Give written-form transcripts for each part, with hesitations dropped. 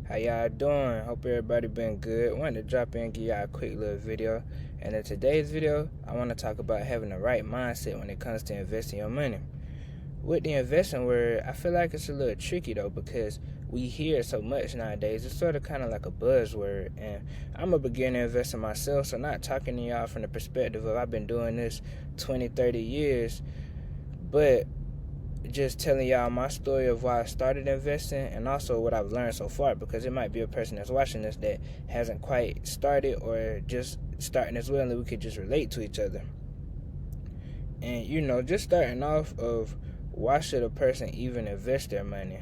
How y'all doing? Hope everybody been good. Wanted to drop in and give y'all a quick little video. And in today's video, I want to talk about having the right mindset when it comes to investing your money. With the investing word, I feel like it's a little tricky though, because we hear it so much nowadays. It's sort of kind of like a buzzword. And I'm a beginner investor myself, so not talking to y'all from the perspective of I've been doing this 20, 30 years, but just telling y'all my story of why I started investing and also what I've learned so far, because it might be a person that's watching this that hasn't quite started or just starting as well, and we could just relate to each other. And just starting off of why should a person even invest their money?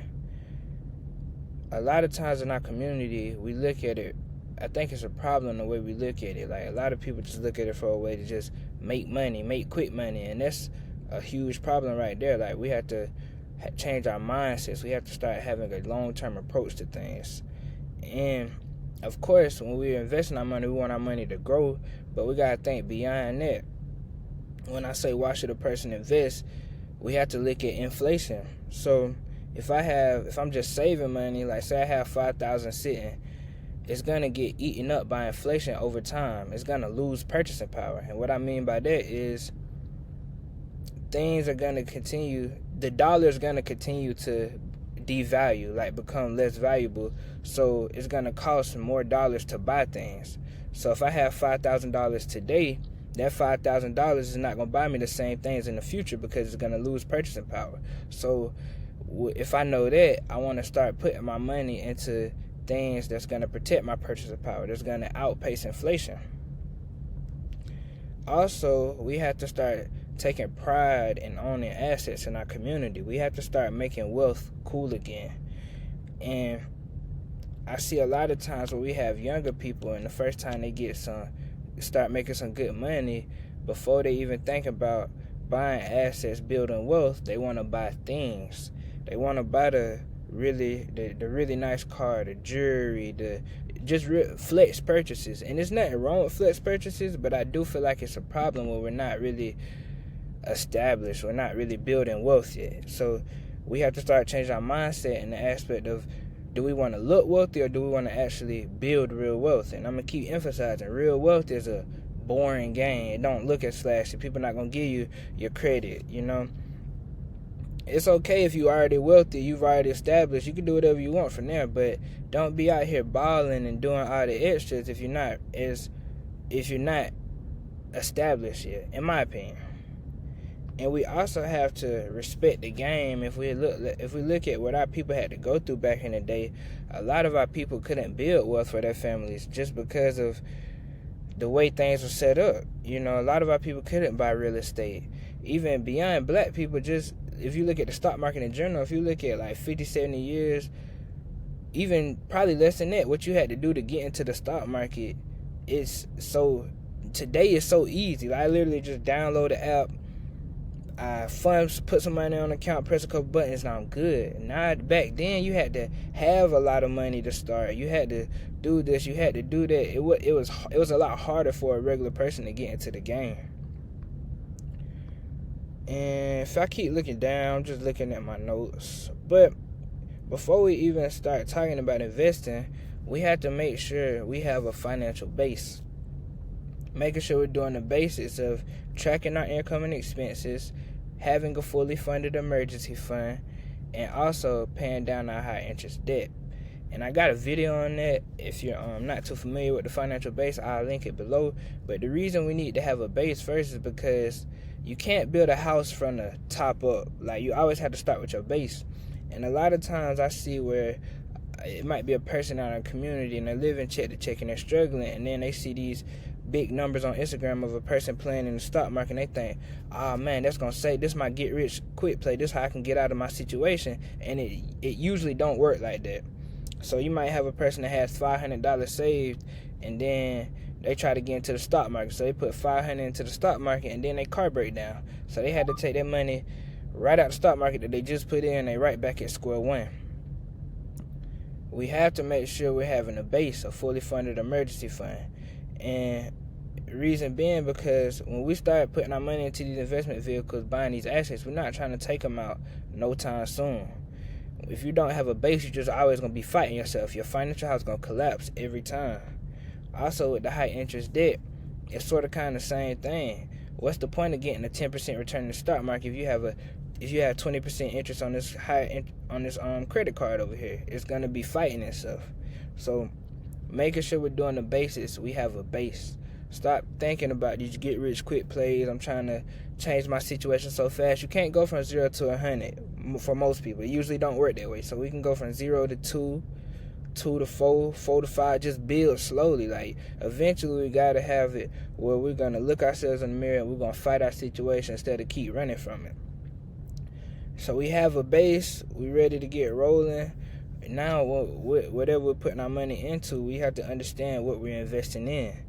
A lot of times in our community, we look at it, I think it's a problem the way we look at it. Like, a lot of people just look at it for a way to just make money, make quick money, and that's a huge problem right there. Like, we have to change our mindsets. We have to start having a long-term approach to things. And of course, when we're investing our money, we want our money to grow, but we gotta think beyond that. When I say why should a person invest, we have to look at inflation. So if I'm just saving money, like say I have $5,000 sitting, it's gonna get eaten up by inflation over time. It's gonna lose purchasing power. And what I mean by that is things are going to continue, the dollar is going to continue to devalue, like become less valuable. So it's going to cost more dollars to buy things. So if I have $5,000 today, that $5,000 is not going to buy me the same things in the future because it's going to lose purchasing power. So if I know that, I want to start putting my money into things that's going to protect my purchasing power, that's going to outpace inflation. Also, we have to start taking pride in owning assets in our community. We have to start making wealth cool again. And I see a lot of times where we have younger people, and the first time they start making some good money, before they even think about buying assets, building wealth, they want to buy things. They want to buy the really nice car, the jewelry, flex purchases. And there's nothing wrong with flex purchases, but I do feel like it's a problem when we're not really established, we're not really building wealth yet. So we have to start changing our mindset in the aspect of, do we want to look wealthy or do we want to actually build real wealth? And I'm going to keep emphasizing, real wealth is a boring game. It don't look as flashy. People not going to give you your credit, It's okay if you already wealthy, you've already established, you can do whatever you want from there, but don't be out here balling and doing all the extras if you're not established yet, in my opinion. And we also have to respect the game. If we look at what our people had to go through back in the day, a lot of our people couldn't build wealth for their families just because of the way things were set up. A lot of our people couldn't buy real estate. Even beyond black people, just if you look at the stock market in general, if you look at like 50, 70 years, even probably less than that, what you had to do to get into the stock market today is so easy. Like, I literally just download the app, funds, put some money on the account, press a couple buttons, and I'm good. Now, back then, you had to have a lot of money to start. You had to do this, you had to do that. It was a lot harder for a regular person to get into the game. And if I keep looking down, I'm just looking at my notes. But before we even start talking about investing, we have to make sure we have a financial base. Making sure we're doing the basics of tracking our income and expenses, having a fully funded emergency fund, and also paying down our high interest debt. And I got a video on that. If you're not too familiar with the financial base, I'll link it below. But the reason we need to have a base first is because you can't build a house from the top up. Like, you always have to start with your base. And a lot of times I see where it might be a person out in a community and they're living check to check and they're struggling, and then they see these big numbers on Instagram of a person playing in the stock market, and they think, oh man, that's gonna say this my get rich quick play, this how I can get out of my situation. And it usually don't work like that. So you might have a person that has $500 saved, and then they try to get into the stock market. So they put $500 into the stock market, and then their car break down. So they had to take their money right out the stock market that they just put in, they right back at square one. We have to make sure we're having a base, a fully funded emergency fund. And reason being, because when we start putting our money into these investment vehicles, buying these assets, we're not trying to take them out no time soon. If you don't have a base, you're just always going to be fighting yourself. Your financial house is going to collapse every time. Also, with the high interest debt, it's sort of kind of the same thing. What's the point of getting a 10% return in the stock market if you have 20% interest on this credit card over here? It's going to be fighting itself. So making sure we're doing the basics, we have a base. Stop thinking about these get rich quick plays. I'm trying to change my situation so fast. You can't go from 0 to 100 for most people. It usually don't work that way. So we can go from 0 to 2, 2 to 4, 4 to 5, just build slowly. Like, eventually we got to have it where we're going to look ourselves in the mirror and we're going to fight our situation instead of keep running from it. So we have a base. We're ready to get rolling. Now, whatever we're putting our money into, we have to understand what we're investing in.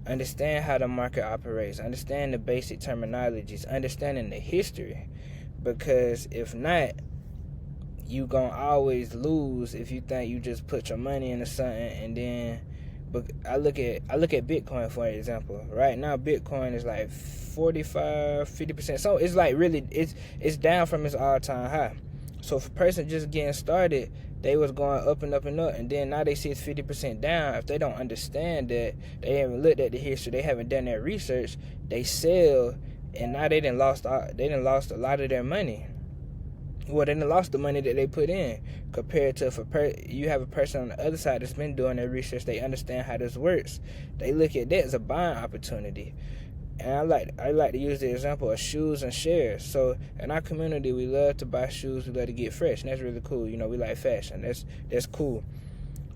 Understand how the market operates. Understand the basic terminologies. Understanding the history. Because if not, you gonna always lose if you think you just put your money into something and then. But I look at Bitcoin for example. Right now, Bitcoin is like 45-50%. So it's like really it's down from its all-time high. So if a person just getting started, they was going up and up and up, and then now they see it's 50% down. If they don't understand that, they haven't looked at the history, they haven't done their research, they sell, and now they done lost a lot of their money. Well, they done lost the money that they put in compared to if you have a person on the other side that's been doing their research, they understand how this works. They look at that as a buying opportunity. And I like to use the example of shoes and shares. So in our community, we love to buy shoes. We love to get fresh, and that's really cool. You know, we like fashion. That's cool.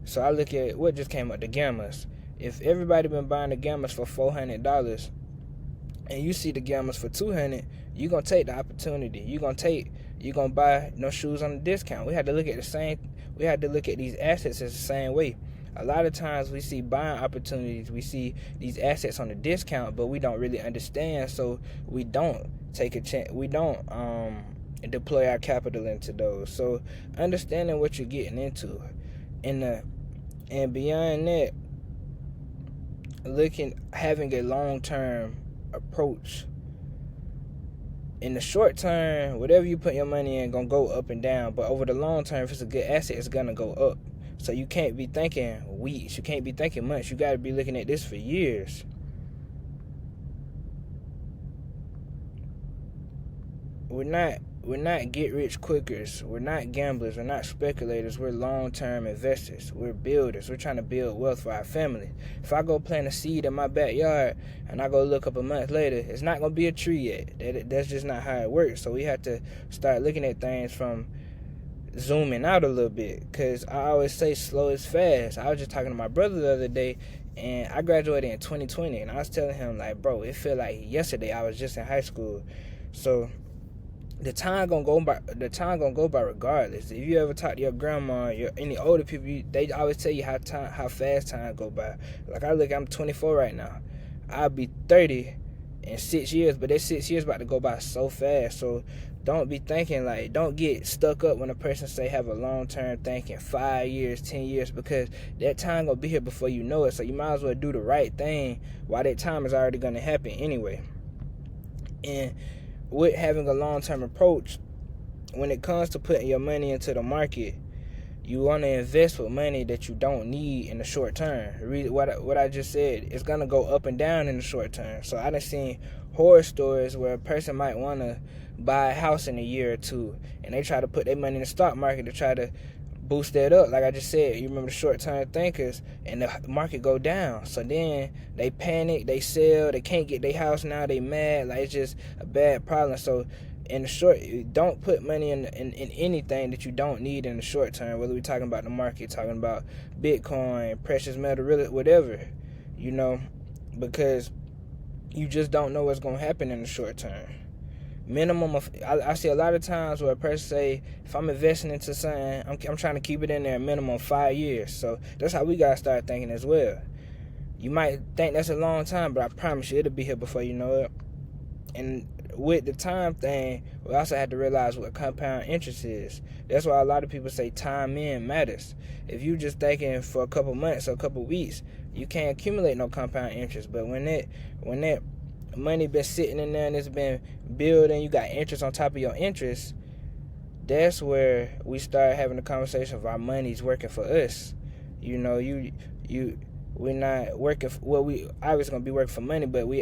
So I look at what just came up, the Gammas. If everybody been buying the Gammas for $400, and you see the Gammas for $200, you gonna take the opportunity. You gonna buy no shoes on a discount. We had to look at these assets as the same way. A lot of times we see buying opportunities, we see these assets on a discount, but we don't really understand, so we don't take a chance. We don't deploy our capital into those. So understanding what you're getting into, and beyond that, having a long-term approach. In the short term, whatever you put your money in gonna go up and down, but over the long term, if it's a good asset, it's gonna go up. So you can't be thinking weeks. You can't be thinking months. You got to be looking at this for years. We're not get rich quickers. We're not gamblers. We're not speculators. We're long-term investors. We're builders. We're trying to build wealth for our family. If I go plant a seed in my backyard and I go look up a month later, it's not going to be a tree yet. That's just not how it works. So we have to start looking at things from zooming out a little bit, because I always say slow is fast. I was just talking to my brother the other day, and I graduated in 2020, and I was telling him, like, bro, it felt like yesterday I was just in high school. So the time gonna go by regardless. If you ever talk to your grandma, any older people, they always tell you how fast time go by. Like I'm 24 right now. I'll be 30 in 6 years, but that 6 years about to go by so fast. So don't be thinking, like, don't get stuck up when a person say have a long-term thinking, 5 years, 10 years, because that time gonna be here before you know it. So you might as well do the right thing while that time is already gonna happen anyway. And with having a long-term approach, when it comes to putting your money into the market, you want to invest with money that you don't need in the short term. What I just said, it's gonna go up and down in the short term. So I done seen horror stories where a person might want to buy a house in a year or two, and they try to put their money in the stock market to try to boost that up. Like I just said, you remember the short-term thinkers, and the market go down. So then they panic, they sell, they can't get their house now, they mad. Like, it's just a bad problem. So in the short, don't put money in anything that you don't need in the short term, whether we're talking about the market, talking about Bitcoin, precious metal, really, whatever, you know, because you just don't know what's going to happen in the short term. Minimum of, I see a lot of times where a person say, if I'm investing into something, I'm trying to keep it in there a minimum of 5 years. So that's how we got to start thinking as well. You might think that's a long time, but I promise you it'll be here before you know it. And with the time thing, we also have to realize what compound interest is. That's why a lot of people say time in matters. If you just thinking for a couple months or a couple weeks, you can't accumulate no compound interest. But when that money been sitting in there and it's been building, you got interest on top of your interest, that's where we start having the conversation of our money's working for us. You know, we're not working for, well, we obviously gonna be working for money, but we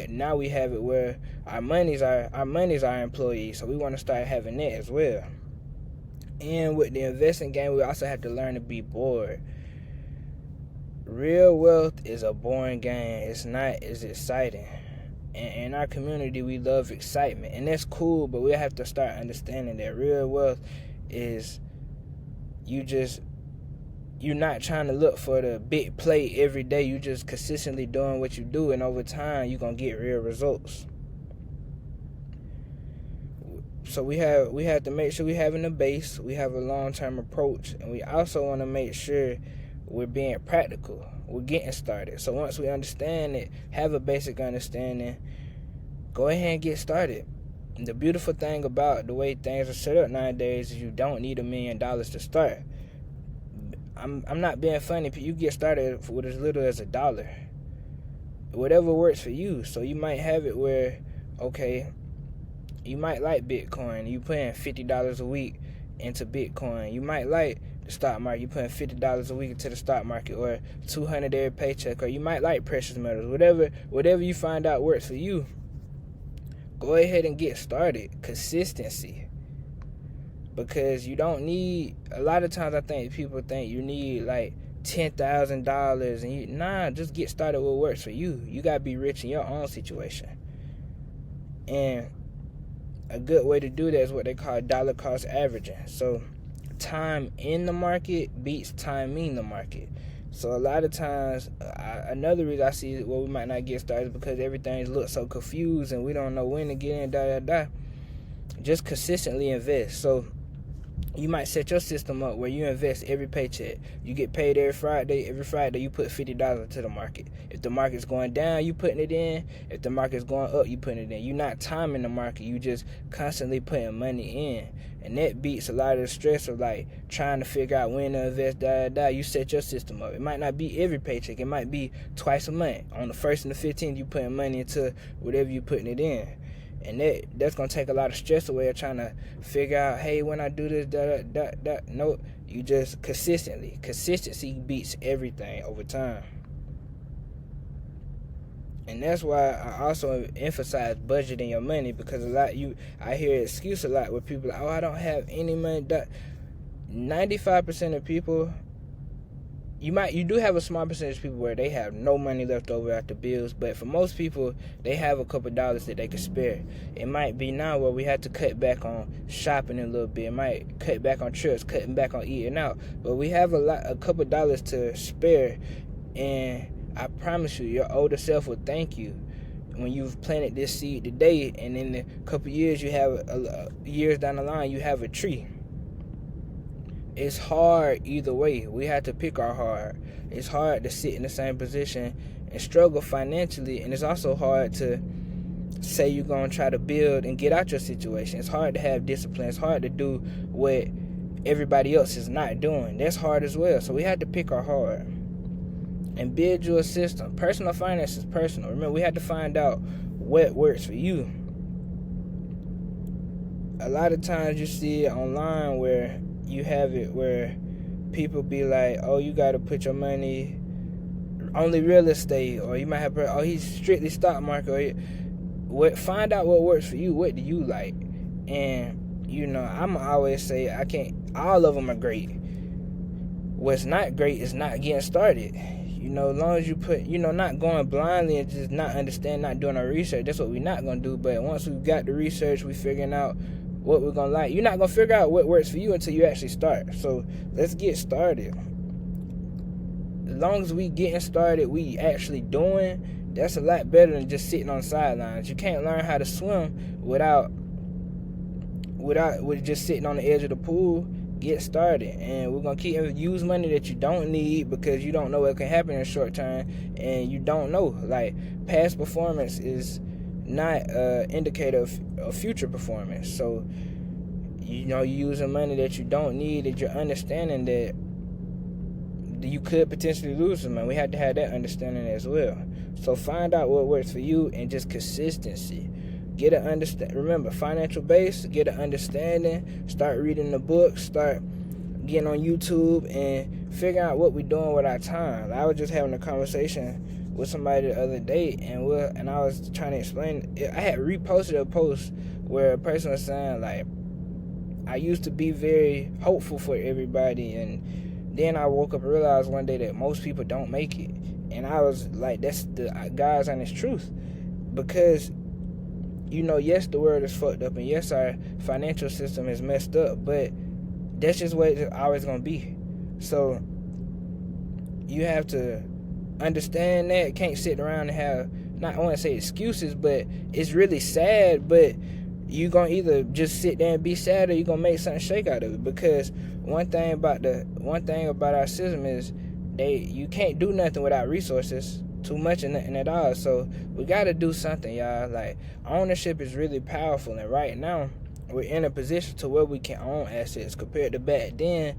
have it where our money's our employees, so we want to start having that as well. And with the investing game, we also have to learn to be bored. Real wealth is a boring game. It's not as exciting. In our community, we love excitement, and that's cool, but we have to start understanding that real wealth is you're not trying to look for the big play every day. You just consistently doing what you do, and over time you're gonna get real results. So we have to make sure we having a base, we have a long-term approach, and we also want to make sure we're being practical. We're getting started. So once we understand it, have a basic understanding, go ahead and get started. And the beautiful thing about the way things are set up nowadays is you don't need $1 million to start. I'm not being funny. You get started with as little as $1. Whatever works for you. So you might have it where, okay, you might like Bitcoin. You putting $50 a week into Bitcoin. You might like the stock market. You putting $50 a week into the stock market, or $200 every paycheck. Or you might like precious metals. Whatever you find out works for you, go ahead and get started. Consistency. Because you don't need, a lot of times I think people think you need like $10,000, and just get started with what works for you. You gotta be rich in your own situation. And a good way to do that is what they call dollar cost averaging. So time in the market beats timing the market. So a lot of times, another reason I see why we might not get started is because everything looks so confused and we don't know when to get in, Just consistently invest. So you might set your system up where you invest every paycheck. You get paid every Friday. Every Friday you put $50 into the market. If the market's going down, you putting it in. If the market's going up, you putting it in. You're not timing the market. You just constantly putting money in. And that beats a lot of the stress of like trying to figure out when to invest, You set your system up. It might not be every paycheck. It might be twice a month. On the 1st and the 15th, you putting money into whatever you putting it in. And that's going to take a lot of stress away of trying to figure out, hey, when I do this, No, you just consistently. Consistency beats everything over time. And that's why I also emphasize budgeting your money, because I hear excuse a lot where people are like, oh, I don't have any money. 95% of people, you do have a small percentage of people where they have no money left over after bills, but for most people, they have a couple dollars that they can spare. It might be now where we have to cut back on shopping a little bit. It might cut back on trips, cutting back on eating out. But we have a couple dollars to spare, and I promise you, your older self will thank you when you've planted this seed today, and in a couple years, you have years down the line, you have a tree. It's hard either way. We have to pick our hard. It's hard to sit in the same position and struggle financially, and it's also hard to say you're going to try to build and get out your situation. It's hard to have discipline. It's hard to do what everybody else is not doing. That's hard as well. So we have to pick our hard and build you a system. Personal finance is personal. Remember, we have to find out what works for you. A lot of times you see it online where you have it where people be like, oh, you got to put your money only real estate, or you might have, oh, he's strictly stock market. Find out what works for you. What do you like? And I'm always say all of them are great. What's not great is not getting started. As long as you put, not going blindly and just not understand, not doing our research. That's what we're not gonna do. But once we've got the research, we figuring out what we're gonna like. You're not gonna figure out what works for you until you actually start. So let's get started. As long as we getting started, we actually doing, that's a lot better than just sitting on the sidelines. You can't learn how to swim without just sitting on the edge of the pool. Get started, and we're gonna use money that you don't need, because you don't know what can happen in the short term, and you don't know. Like, past performance is not an indicator of future performance. So, you're using money that you don't need, and you're understanding that you could potentially lose some money. We have to have that understanding as well. So find out what works for you, and just consistency. get an understand. Remember, financial base, get an understanding, start reading the books, start getting on YouTube, and figure out what we're doing with our time. I was just having a conversation with somebody the other day, and I was trying to explain. I had reposted a post where a person was saying, like, I used to be very hopeful for everybody, and then I woke up and realized one day that most people don't make it. And I was like, that's the God's honest truth. Because, yes, the world is fucked up, and yes, our financial system is messed up, but that's just what it's always going to be. So you have to understand that. Can't sit around and have, not I want to say excuses, but it's really sad, but you're going to either just sit there and be sad, or you're going to make something shake out of it. Because one thing about our system is you can't do nothing without resources, too much and nothing at all. So we got to do something, y'all. Like, ownership is really powerful, and right now we're in a position to where we can own assets compared to back then.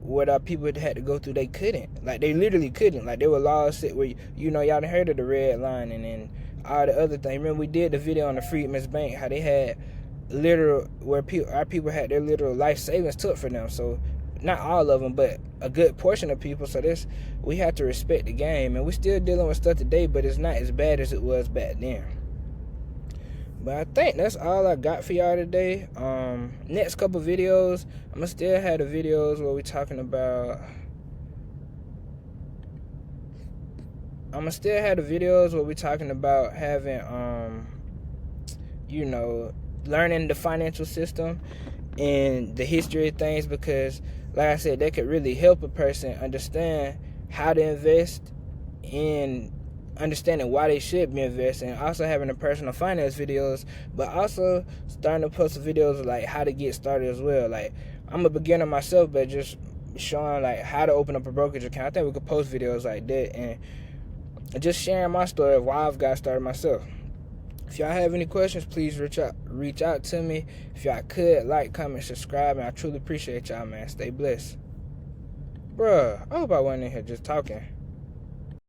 What our people had to go through, they couldn't. Like, they literally couldn't. Like, there were laws that were, y'all done heard of the red line and all the other things. Remember, we did the video on the Freedmen's Bank, how they had where our people had their literal life savings took from them. So not all of them, but a good portion of people. So we have to respect the game, and we're still dealing with stuff today, but it's not as bad as it was back then. But I think that's all I got for y'all today. Next couple videos, I'm gonna still have the videos where we're talking about. Having learning the financial system and the history of things, because like I said, that could really help a person understand how to invest and understanding why they should be investing. Also having the personal finance videos, but also starting to post videos like how to get started as well. Like, I'm a beginner myself, but just showing like how to open up a brokerage account. I think we could post videos like that, and just sharing my story of why I've got started myself. If y'all have any questions, please reach out to me. If y'all could, like, comment, subscribe, and I truly appreciate y'all, man. Stay blessed. Bruh, I hope I wasn't in here just talking.